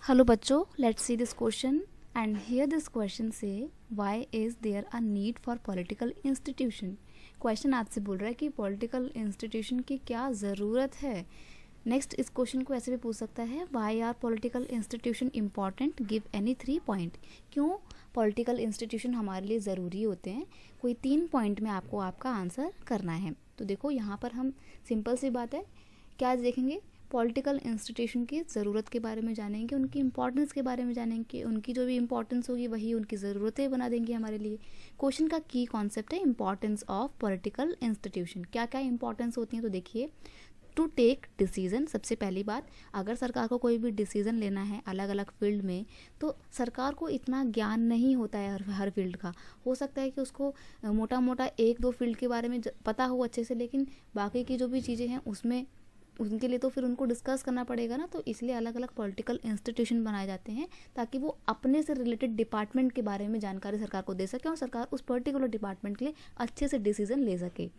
Hello बच्चों, let's see this question and here this question से why is there a need for political institution. Question आपसे बोल रहा है कि पॉलिटिकल इंस्टीट्यूशन की क्या ज़रूरत है। नेक्स्ट इस क्वेश्चन को ऐसे भी पूछ सकता है, why are political institution important, give any 3 point. क्यों पॉलिटिकल इंस्टीट्यूशन हमारे लिए ज़रूरी होते हैं, कोई 3 पॉइंट में आपको आपका आंसर करना है। तो देखो यहाँ पर हम सिंपल सी बात है, क्या देखेंगे, पॉलिटिकल इंस्टीट्यूशन की ज़रूरत के बारे में जानेंगे, उनकी इंपॉर्टेंस के बारे में जानेंगे, उनकी जो भी इंपॉर्टेंस होगी वही उनकी ज़रूरतें बना देंगे हमारे लिए। क्वेश्चन का की कॉन्सेप्ट है इंपॉर्टेंस ऑफ पॉलिटिकल इंस्टीट्यूशन। क्या क्या इंपॉर्टेंस होती हैं, तो देखिए, टू टेक डिसीजन। सबसे पहली बात, अगर सरकार को कोई भी डिसीजन लेना है अलग अलग फील्ड में, तो सरकार को इतना ज्ञान नहीं होता है हर फील्ड का। हो सकता है कि उसको मोटा मोटा 1-2 फील्ड के बारे में पता हो अच्छे से, लेकिन बाकी की जो भी चीज़ें हैं उसमें उनके लिए तो फिर उनको डिस्कस करना पड़ेगा ना। तो इसलिए अलग अलग पॉलिटिकल इंस्टीट्यूशन बनाए जाते हैं ताकि वो अपने से रिलेटेड डिपार्टमेंट के बारे में जानकारी सरकार को दे सके और सरकार उस पर्टिकुलर डिपार्टमेंट के लिए अच्छे से डिसीजन ले सके।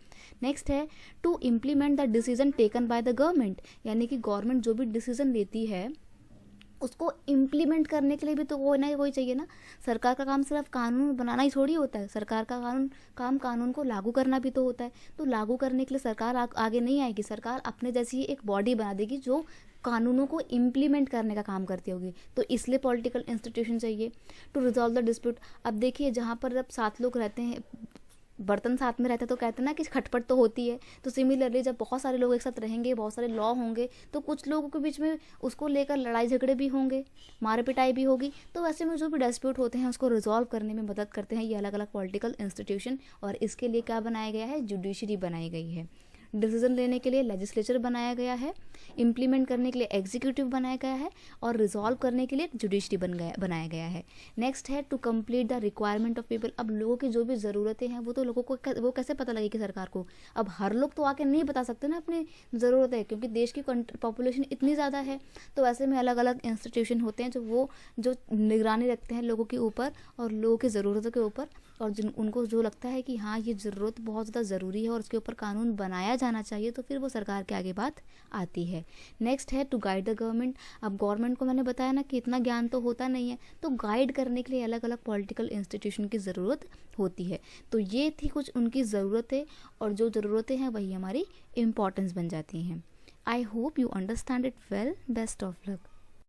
नेक्स्ट है to implement the decision taken by the government, यानी कि गवर्नमेंट जो भी डिसीजन लेती है उसको इम्प्लीमेंट करने के लिए भी तो कोई चाहिए ना। सरकार का काम सिर्फ कानून बनाना ही थोड़ी होता है, सरकार का कानून को लागू करना भी तो होता है। तो लागू करने के लिए सरकार आगे नहीं आएगी, सरकार अपने जैसी ही एक बॉडी बना देगी जो कानूनों को इम्प्लीमेंट करने का काम करती होगी। तो इसलिए पॉलिटिकल इंस्टीट्यूशन चाहिए। टू रिजॉल्व द डिस्प्यूट, अब देखिए जहाँ पर जब 7 लोग रहते हैं, बर्तन साथ में रहते हैं तो कहते हैं ना कि खटपट तो होती है। तो सिमिलरली जब बहुत सारे लोग एक साथ रहेंगे, बहुत सारे लॉ होंगे, तो कुछ लोगों के बीच में उसको लेकर लड़ाई झगड़े भी होंगे, मार पिटाई भी होगी। तो वैसे में जो भी डिस्प्यूट होते हैं उसको रिजॉल्व करने में मदद करते हैं ये अलग अलग पॉलिटिकल इंस्टीट्यूशन। और इसके लिए क्या बनाया गया है, जुडिशरी बनाई गई है। डिसीजन लेने के लिए लेजिस्लेचर बनाया गया है, इम्प्लीमेंट करने के लिए एग्जीक्यूटिव बनाया गया है और रिजॉल्व करने के लिए जुडिशरी बनाया गया है। नेक्स्ट है to complete the requirement of people. अब लोगों की जो भी ज़रूरतें हैं वो तो लोगों को वो कैसे पता लगेगी सरकार को। अब हर लोग तो आके नहीं बता सकते ना अपनी ज़रूरतें, क्योंकि देश की पॉपुलेशन इतनी ज़्यादा है। तो ऐसे में अलग अलग इंस्टीट्यूशन होते हैं जो निगरानी रखते हैं लोगों के ऊपर और लोगों की ज़रूरतों के ऊपर, और उनको जो लगता है कि हाँ ये ज़रूरत बहुत ज़्यादा ज़रूरी है और उसके ऊपर कानून बनाया जाना चाहिए, तो फिर वो सरकार के आगे बात आती है। नेक्स्ट है टू गाइड द गवर्नमेंट। अब गवर्नमेंट को मैंने बताया ना कि इतना ज्ञान तो होता नहीं है, तो गाइड करने के लिए अलग अलग पॉलिटिकल इंस्टीट्यूशन की ज़रूरत होती है। तो ये थी कुछ उनकी ज़रूरतें, और जो ज़रूरतें हैं वही हमारी इम्पॉर्टेंस बन जाती हैं। I hope you understand it well. Best of luck.